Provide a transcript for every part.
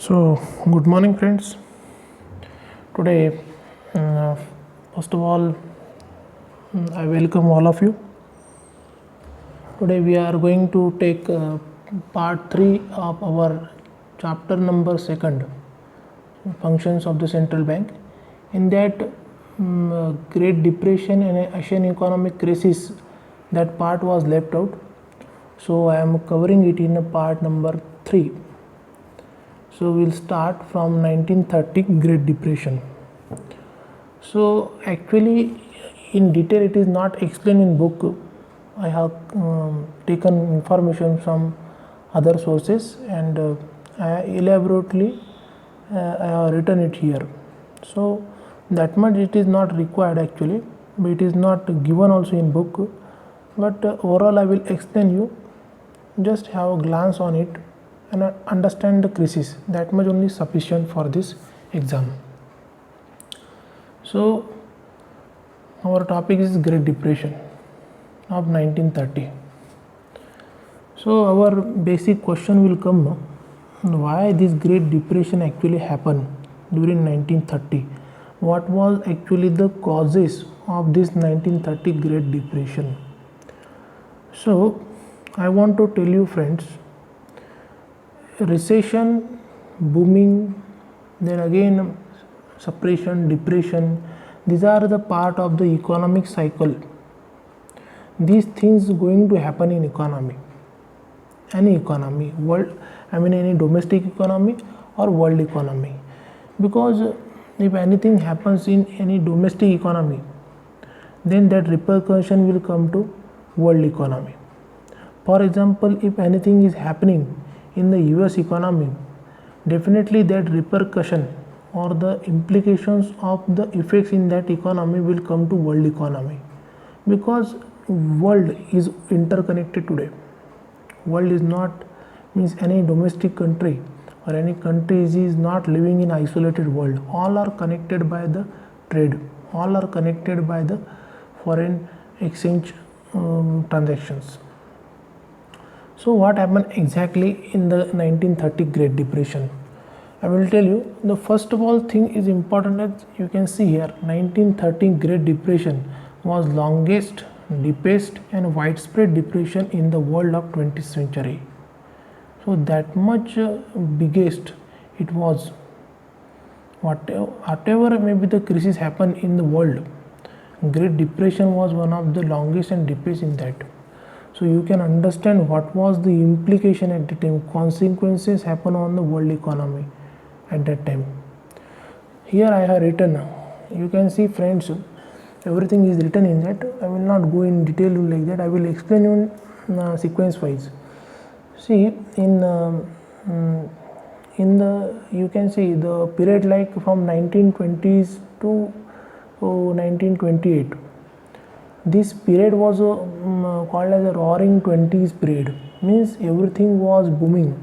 So, good morning, friends. Today, first of all, I welcome all of you. Today, we are going to take part 3 of our chapter number 2, Functions of the Central Bank. In that, Great Depression and Asian economic crisis, that part was left out. So, I am covering it in part number 3. So we'll start from 1930 Great Depression. So actually in detail it is not explained in book. I have taken information from other sources and elaborately I have written it here. So that much it is not required actually, but it is not given also in book. But overall I will explain you. Just have a glance on it and understand the crisis. That much only sufficient for this exam. So our topic is Great Depression of 1930. So our basic question will come, why this Great Depression actually happened during 1930? What was actually the causes of this 1930 Great Depression? So I want to tell you, friends, recession, booming, then again suppression, depression, these are the part of the economic cycle. These things going to happen in economy, any economy, any domestic economy or world economy, because if anything happens in any domestic economy, then that repercussion will come to world economy. For example, if anything is happening in the US economy, definitely that repercussion or the implications of the effects in that economy will come to world economy, because world is interconnected today. World is not means any domestic country or any country is not living in isolated world. All are connected by the trade, all are connected by the foreign exchange transactions. So what happened exactly in the 1930 Great Depression? I will tell you. The first of all thing is important, as you can see here, 1930 Great Depression was longest, deepest and widespread depression in the world of 20th century. So that much biggest it was. Whatever maybe the crisis happened in the world, Great Depression was one of the longest and deepest in that. So you can understand what was the implication at the time, consequences happen on the world economy at that time. Here I have written, you can see, friends, everything is written in that. I will not go in detail like that. I will explain you in sequence wise. See, in the you can see the period like from 1920s to 1928. This period was called as a roaring 20s period. Means everything was booming.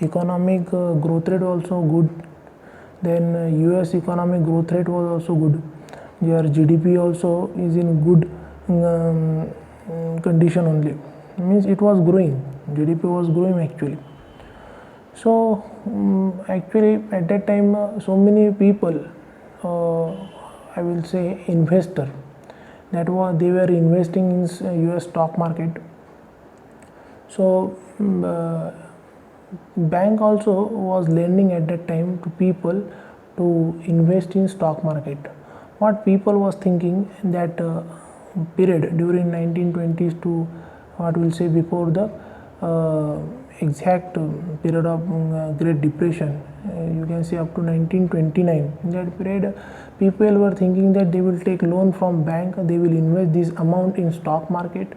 Economic growth rate also good. Then US economic growth rate was also good. Your GDP also is in good condition only. Means it was growing. GDP was growing actually. So actually at that time so many people, I will say investor, that was they were investing in US stock market. So bank also was lending at that time to people to invest in stock market. What people was thinking in that period during 1920s to what will say before the exact period of Great Depression, you can say up to 1929, in that period people were thinking that they will take loan from bank, they will invest this amount in stock market.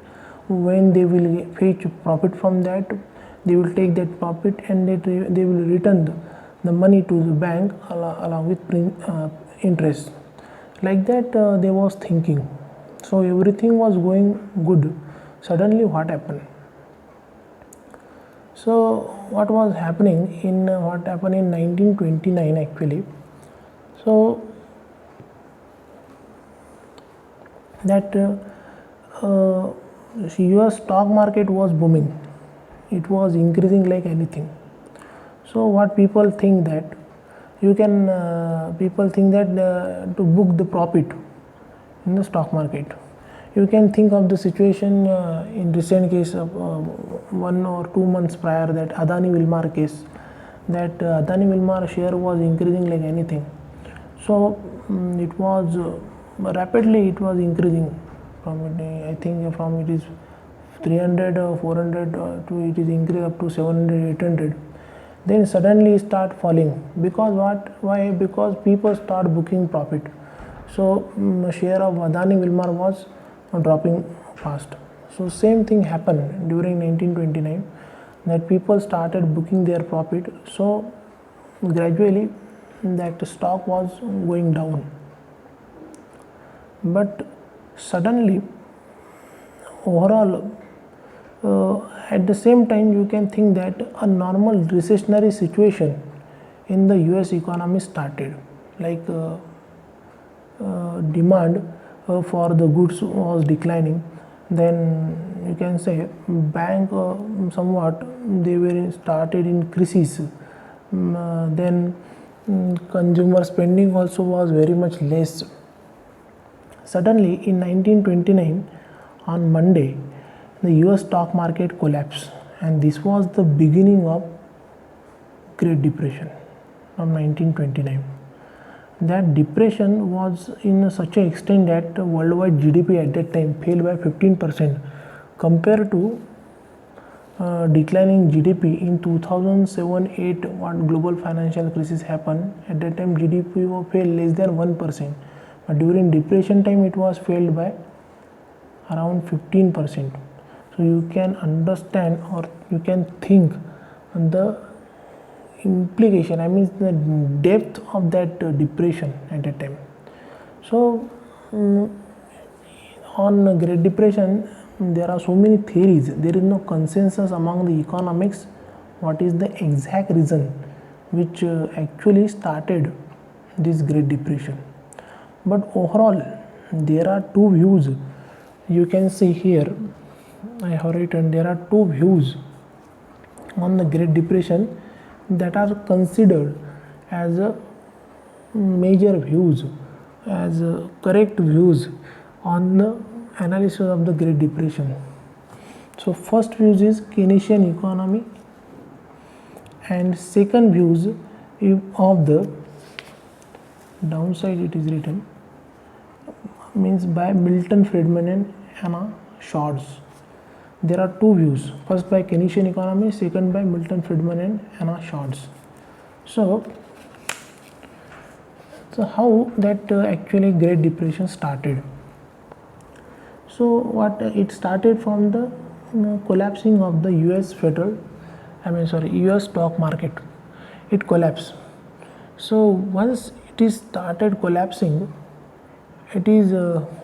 When they will fetch profit from that, they will take that profit and they will return the money to the bank along with interest. Like that they was thinking. So everything was going good. Suddenly what happened? So what was happening in 1929 actually? So that US stock market was booming. It was increasing like anything. So what people think that you can people think that to book the profit in the stock market, you can think of the situation in recent case of 1 or 2 months prior, that Adani Wilmar case, that Adani Wilmar share was increasing like anything. So it was rapidly it was increasing from I think from it is 300 or 400 to it is increased up to 700 800. Then suddenly start falling because why? Because people start booking profit. So share of Adani Wilmar was dropping fast. So same thing happened during 1929, that people started booking their profit. So gradually that stock was going down, but suddenly overall at the same time you can think that a normal recessionary situation in the US economy started, like demand for the goods was declining. Then you can say bank somewhat they were started in crisis. Then consumer spending also was very much less. Suddenly in 1929 on Monday the US stock market collapsed, and this was the beginning of Great Depression from 1929. That depression was in such an extent that worldwide GDP at that time fell by 15% compared to declining GDP in 2007-8. What global financial crisis happened, at that time GDP fell less than 1%, but during depression time it was fell by around 15%. So you can understand or you can think the implication, I mean the depth of that depression at that time. So on Great Depression there are so many theories. There is no consensus among the economics what is the exact reason which actually started this Great Depression. But overall there are two views. You can see here I have written, there are two views on the Great Depression that are considered as major views, as correct views on the analysis of the Great Depression. So first views is Keynesian economy, and second views of the downside it is written means by Milton Friedman and Anna Schwartz. There are two views, first by Keynesian economy, second by Milton Friedman and Anna Schwartz. So how that actually Great Depression started? So what it started from the collapsing of the US US stock market. It collapsed. So once it is started collapsing, it is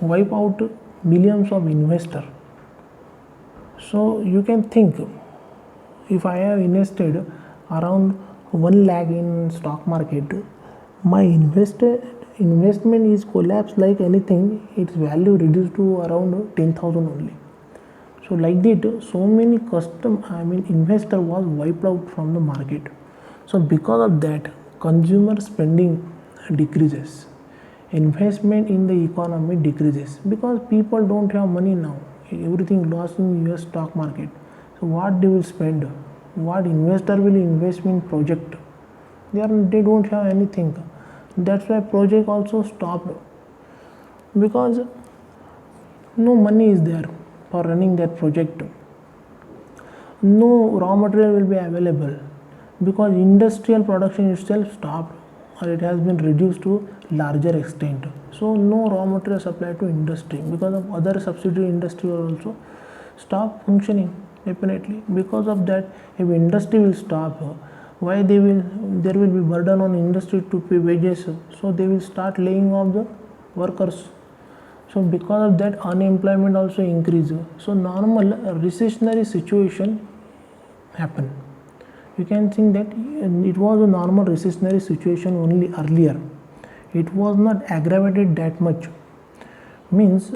wipe out millions of investors. So you can think, if I have invested around 1 lakh in stock market, my investment is collapsed like anything, its value reduced to around 10,000 only. So like that, so many investor was wiped out from the market. So because of that, consumer spending decreases, investment in the economy decreases, because people don't have money now. Everything lost in US stock market. So what they will spend? What investor will invest in project? They don't have anything. That's why project also stopped, because no money is there for running that project. No raw material will be available because industrial production itself stopped, or it has been reduced to larger extent. So no raw material supply to industry, because of other subsidiary industry also stop functioning definitely. Because of that, if industry will stop, why there will be burden on industry to pay wages, so they will start laying off the workers. So because of that, unemployment also increase. So normal recessionary situation happen. You can think that it was a normal recessionary situation only earlier. It was not aggravated that much. Means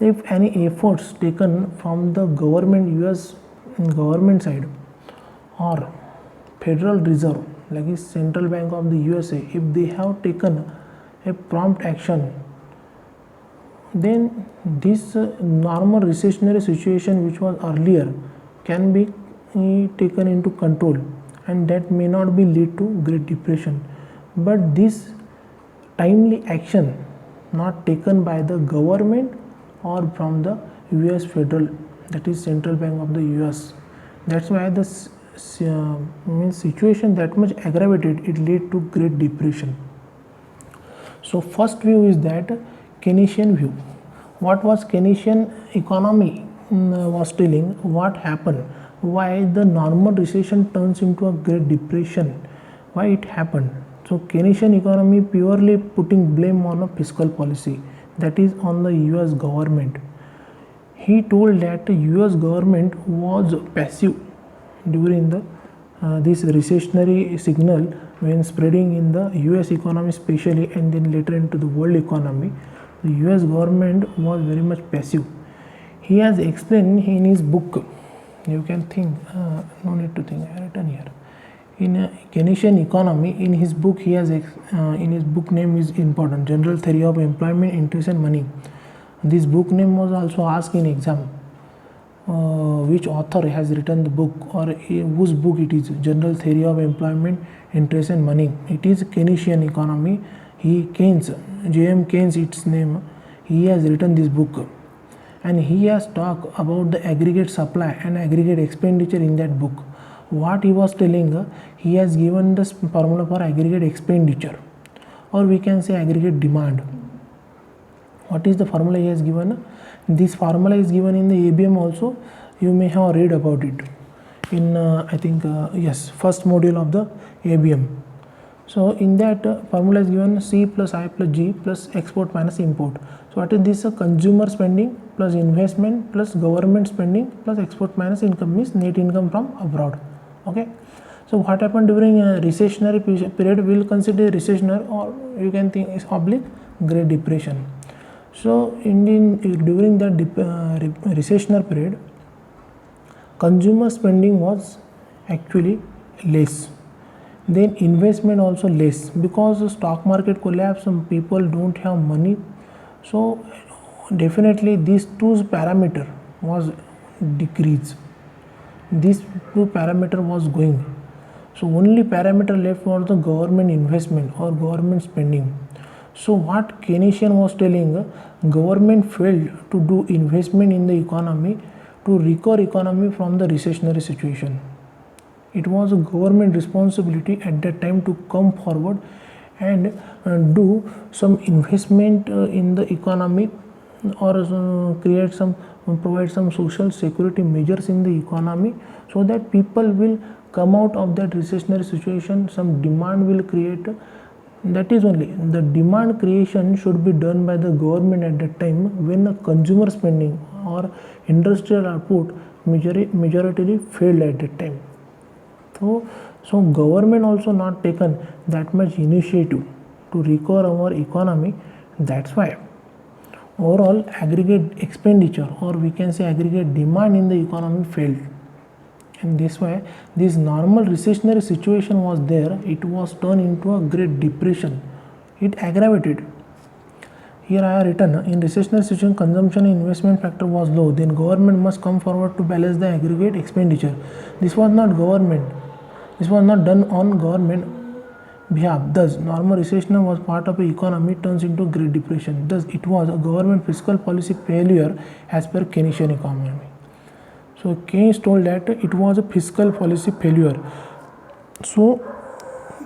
if any efforts taken from the government, US government side, or Federal Reserve, like is Central Bank of the USA, if they have taken a prompt action, then this normal recessionary situation which was earlier can be taken into control, and that may not be lead to Great Depression. But this timely action not taken by the government or from the US Federal, that is Central Bank of the US, that's why the situation that much aggravated, it led to Great Depression. So first view is that Keynesian view. What was Keynesian economy was telling, what happened, why the normal recession turns into a Great Depression, why it happened. So Keynesian economy purely putting blame on a fiscal policy, that is on the US government. He told that the US government was passive during the this recessionary signal when spreading in the US economy especially, and then later into the world economy. The US government was very much passive. He has explained in his book, you can think, no need to think, I have written here. In Keynesian economy, in his book, he has in his book name is important, General Theory of Employment, Interest and Money. This book name was also asked in exam. Which author has written the book, or whose book it is? General Theory of Employment, Interest and Money. It is Keynesian economy. Keynes, J.M. Keynes, its name. He has written this book, and he has talked about the aggregate supply and aggregate expenditure in that book. What he was telling, he has given the formula for aggregate expenditure, or we can say aggregate demand. What is the formula he has given? This formula is given in the ABM also. You may have read about it in I think yes, first module of the ABM. So in that formula is given C plus I plus G plus export minus import. So what is this? Consumer spending plus investment plus government spending plus export minus income means net income from abroad. Okay. So what happened during a recessionary period? We will consider recessionary, or you can think is oblique Great Depression. So during the recessionary period, consumer spending was actually less. Then investment also less, because the stock market collapse, some people don't have money. So definitely these two parameter was decreased. This two parameter was going. So only parameter left was the government investment or government spending. So what Keynesian was telling, government failed to do investment in the economy to recover economy from the recessionary situation. It was a government responsibility at that time to come forward and do some investment in the economy, or provide some social security measures in the economy, so that people will come out of that recessionary situation. Some demand will create. That is only the demand creation should be done by the government at that time when the consumer spending or industrial output majority failed at that time. So government also not taken that much initiative to recover our economy. That's why overall aggregate expenditure, or we can say aggregate demand in the economy failed. And this way, this normal recessionary situation was there, it was turned into a Great Depression. It aggravated. Here I have written, in recessionary situation, consumption and investment factor was low, then government must come forward to balance the aggregate expenditure. This was not government. This was not done on government behalf. Thus, normal recession was part of the economy turns into Great Depression. Thus, it was a government fiscal policy failure as per Keynesian economy. So Keynes told that it was a fiscal policy failure. So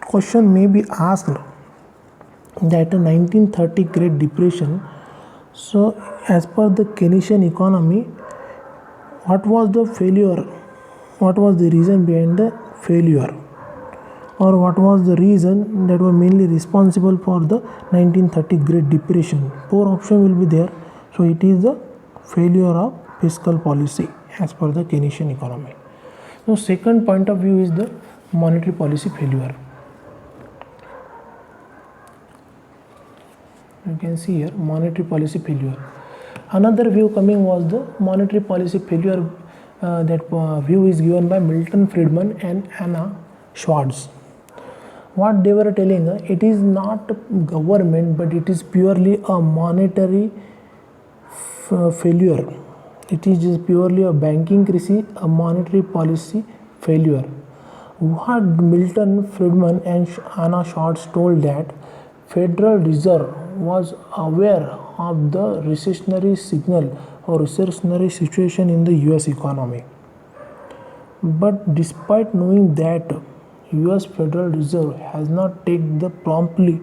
question may be asked that 1930 Great Depression, so as per the Keynesian economy, what was the failure? What was the reason behind the failure? Or what was the reason that were mainly responsible for the 1930 Great Depression? 4 options will be there. So it is the failure of fiscal policy as per the Keynesian economy. So second point of view is the monetary policy failure. You can see here monetary policy failure. Another view coming was the monetary policy failure. That view is given by Milton Friedman and Anna Schwartz. What they were telling, it is not government, but it is purely a monetary failure. It is just purely a banking crisis, a monetary policy failure. What Milton Friedman and Anna Schwartz told that Federal Reserve was aware of the recessionary signal or recessionary situation in the US economy. But despite knowing that US Federal Reserve has not taken the promptly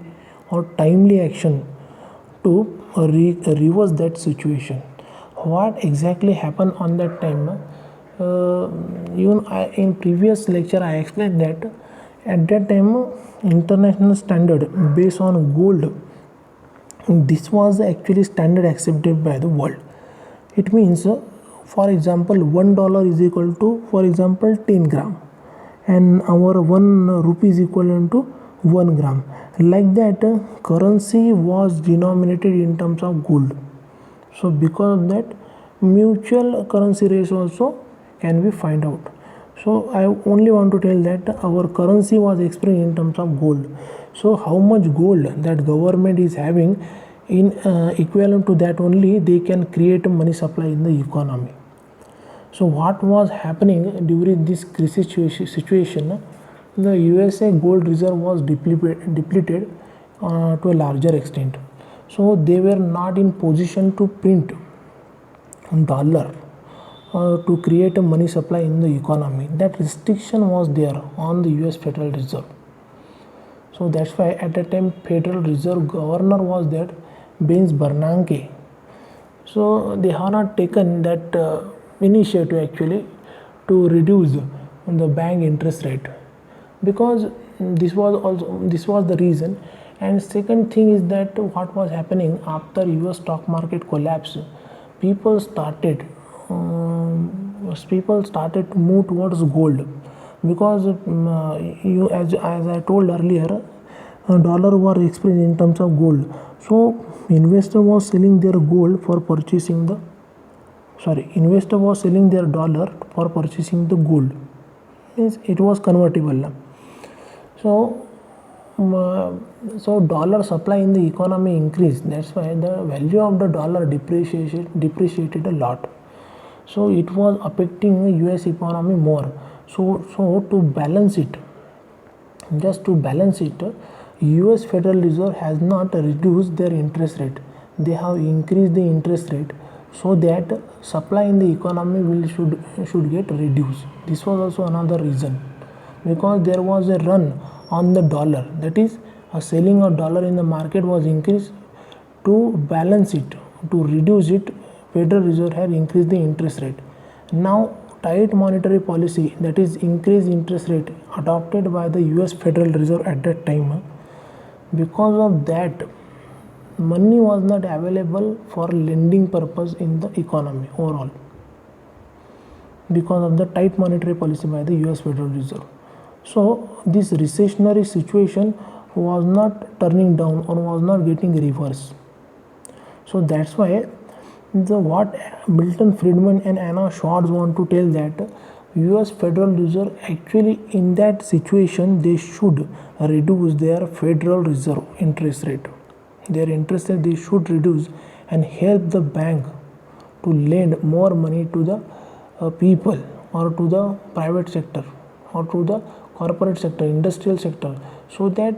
or timely action to reverse that situation. What exactly happened on that time? In previous lecture I explained that at that time international standard based on gold, this was actually standard accepted by the world. It means for example $1 is equal to, for example, 10 gram, and our 1 rupee is equivalent to 1 gram. Like that currency was denominated in terms of gold. So because of that mutual currency ratio also can be find out. So I only want to tell that our currency was expressed in terms of gold. So how much gold that government is having, in equivalent to that only they can create a money supply in the economy. So what was happening during this crisis situation? The USA gold reserve was depleted to a larger extent. So they were not in position to print dollar to create a money supply in the economy. That restriction was there on the US Federal Reserve. So that's why at that time Federal Reserve governor was there, Benz Bernanke. So they have not taken that initiative actually to reduce the bank interest rate, because this was the reason. And second thing is that what was happening after US stock market collapse, people started to move towards gold, because as I told earlier, dollar was expressed in terms of gold. So investor was selling their gold for purchasing the investor was selling their dollar for purchasing the gold, means it was convertible. So dollar supply in the economy increased. That's why the value of the dollar depreciated a lot. So it was affecting the US economy more. So to balance it, US Federal Reserve has not reduced their interest rate. They have increased the interest rate so that supply in the economy should get reduced. This was also another reason, because there was a run on the dollar, that is a selling of dollar in the market was increased. To balance it, to reduce it, Federal Reserve had increased the interest rate. Now tight monetary policy, that is increased interest rate, adopted by the US Federal Reserve at that time. Because of that, money was not available for lending purpose in the economy overall, because of the tight monetary policy by the US Federal Reserve. So this recessionary situation was not turning down or was not getting reversed. So that's why what Milton Friedman and Anna Schwartz want to tell, that US Federal Reserve actually in that situation they should reduce their Federal Reserve interest rate. Their interest rate they should reduce and help the bank to lend more money to the people, or to the private sector, or to the corporate sector, industrial sector, so that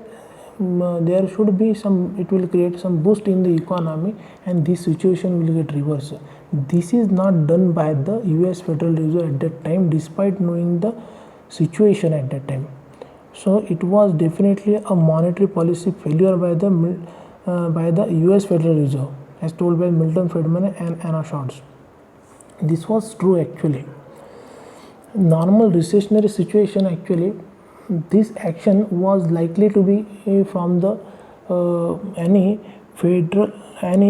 there should be some, it will create some boost in the economy and this situation will get reversed. This is not done by the US Federal Reserve at that time, despite knowing the situation at that time. So it was definitely a monetary policy failure by the US Federal Reserve, as told by Milton Friedman and Anna Schwartz. This was true actually. Normal recessionary situation, actually this action was likely to be from the any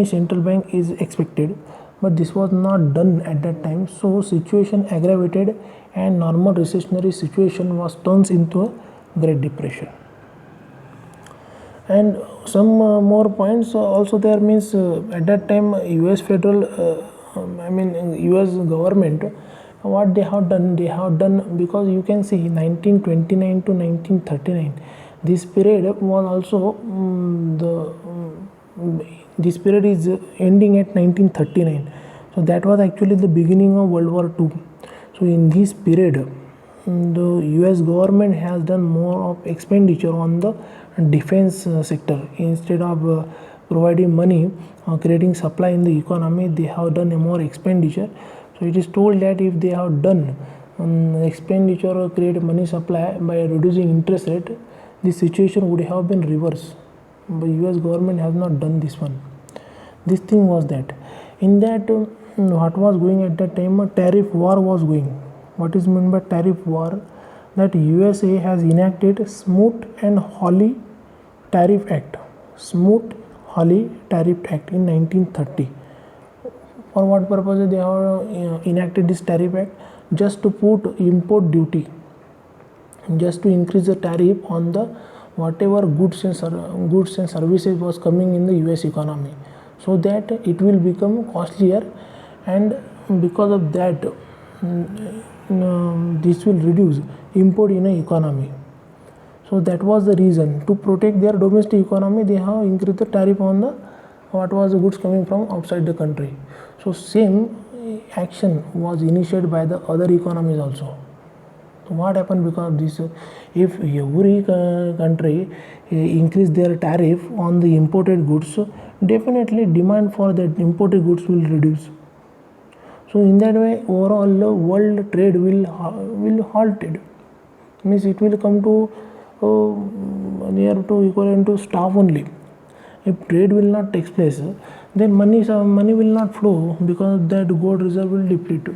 central bank is expected, but this was not done at that time. So situation aggravated and normal recessionary situation was turns into a Great Depression. And some more points also there, means at that time US federal US government What they have done, because you can see 1929 to 1939, this period was also this period is ending at 1939. So that was actually the beginning of World War II. So in this period, the US government has done more of expenditure on the defense sector. Instead of providing money or creating supply in the economy, they have done a more expenditure. So it is told that if they have done expenditure or create money supply by reducing interest rate, the situation would have been reversed. But US government has not done this one. This thing was that in that what was going at that time, a tariff war was going. What is meant by tariff war? That USA has enacted Smoot-Hawley Tariff Act. Smoot-Hawley Tariff Act in 1930. For what purpose they have enacted this tariff act? Just to put import duty, just to increase the tariff on the whatever goods and services was coming in the US economy, so that it will become costlier, and because of that this will reduce import in the economy. So that was the reason. To protect their domestic economy, they have increased the tariff on the what was the goods coming from outside the country. So same action was initiated by the other economies also. So what happened because of this? If every country increase their tariff on the imported goods, definitely demand for that imported goods will reduce. So in that way, overall world trade will halted. Means it will come to near to equivalent to staff only. If trade will not take place, then money will not flow, because that gold reserve will deplete.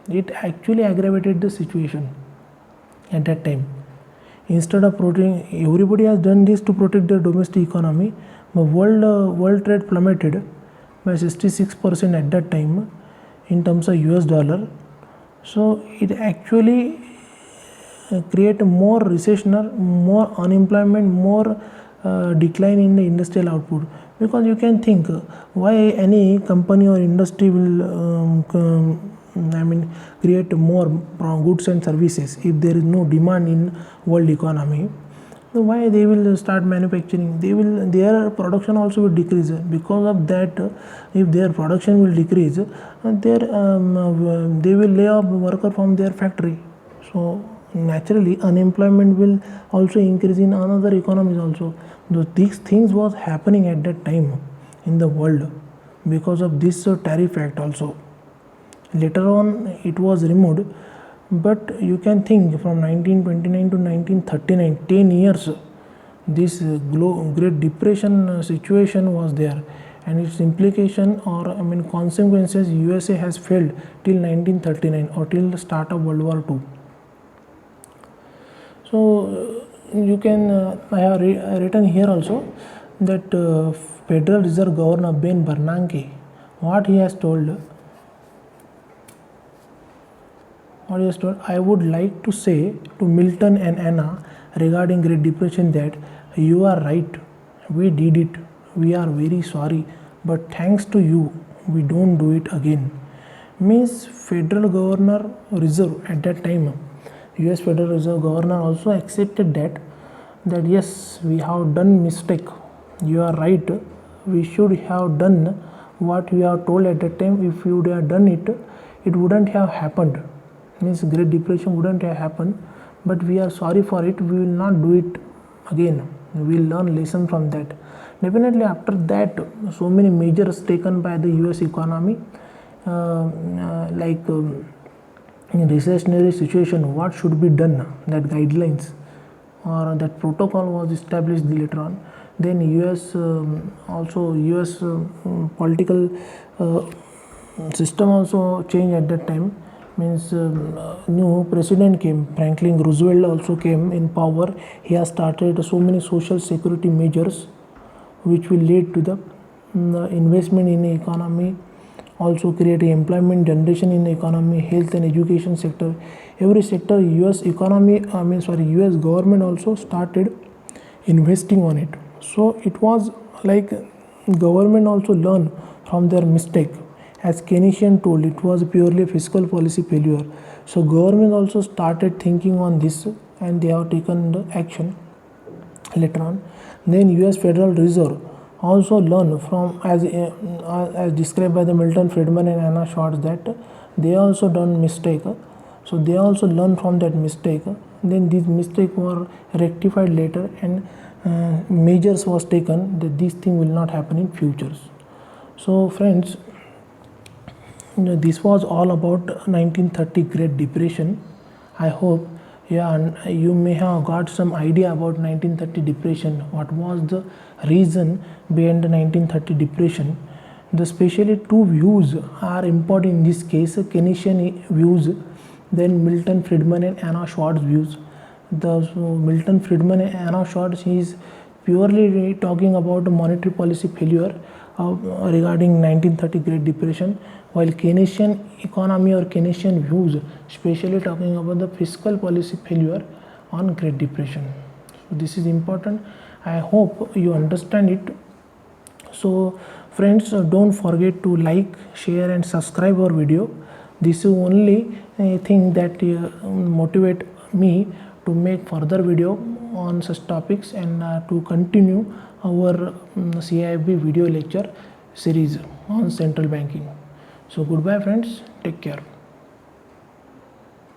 It actually aggravated the situation at that time. Instead of protecting, everybody has done this to protect their domestic economy, but world trade plummeted by 66% at that time in terms of US dollar. So it actually create more recession, more unemployment, more decline in the industrial output. Because you can think why any company or industry will create more goods and services if there is no demand in world economy. So why they will start manufacturing? Their production also will decrease. Because of that, if their production will decrease, they will lay off worker from their factory. So naturally unemployment will also increase in another economies also. These things was happening at that time in the world because of this tariff act also. Later on it was removed, but you can think from 1929 to 1939, 10 years, this Great Depression situation was there, and its implication or consequences USA has failed till 1939 or till the start of World War II. So you can I have written here also that Federal Reserve Governor Ben Bernanke, what he has told, I would like to say to Milton and Anna regarding Great Depression that you are right, we did it, we are very sorry, but thanks to you we don't do it again. Means Federal Governor Reserve at that time, US Federal Reserve Governor also accepted that yes, we have done mistake, you are right, we should have done what we have told at that time. If you would have done it, it wouldn't have happened. Means Great Depression wouldn't have happened, but we are sorry for it, we will not do it again, we will learn lesson from that. Definitely after that, so many measures taken by the US economy, like in recessionary situation, what should be done, that guidelines or that protocol was established later on. Then US political system also changed at that time. Means new president came, Franklin Roosevelt also came in power. He has started so many social security measures which will lead to the investment in the economy, also create employment generation in the economy, health and education sector, every sector. US economy, US government also started investing on it. So it was like government also learn from their mistake. As Keynesian told, it was purely a fiscal policy failure. So government also started thinking on this, and they have taken the action later on. Then US Federal Reserve also learned from, as described by the Milton Friedman and Anna Schwartz, that they also done mistake. So they also learned from that mistake. Then these mistakes were rectified later, and measures was taken that this thing will not happen in futures. So friends, this was all about 1930 Great Depression. I hope you may have got some idea about 1930 depression. What was the reason behind the 1930 depression? The especially two views are important in this case: Keynesian views, then Milton Friedman and Anna Schwartz views. The Milton Friedman and Anna Schwartz is purely talking about monetary policy failure regarding 1930 Great Depression, while Keynesian economy or Keynesian views especially talking about the fiscal policy failure on Great Depression. So this is important. I hope you understand it. So friends, don't forget to like, share and subscribe our video. This is only thing that motivate me to make further video on such topics, and to continue our CIB video lecture series on central banking. So goodbye friends, take care.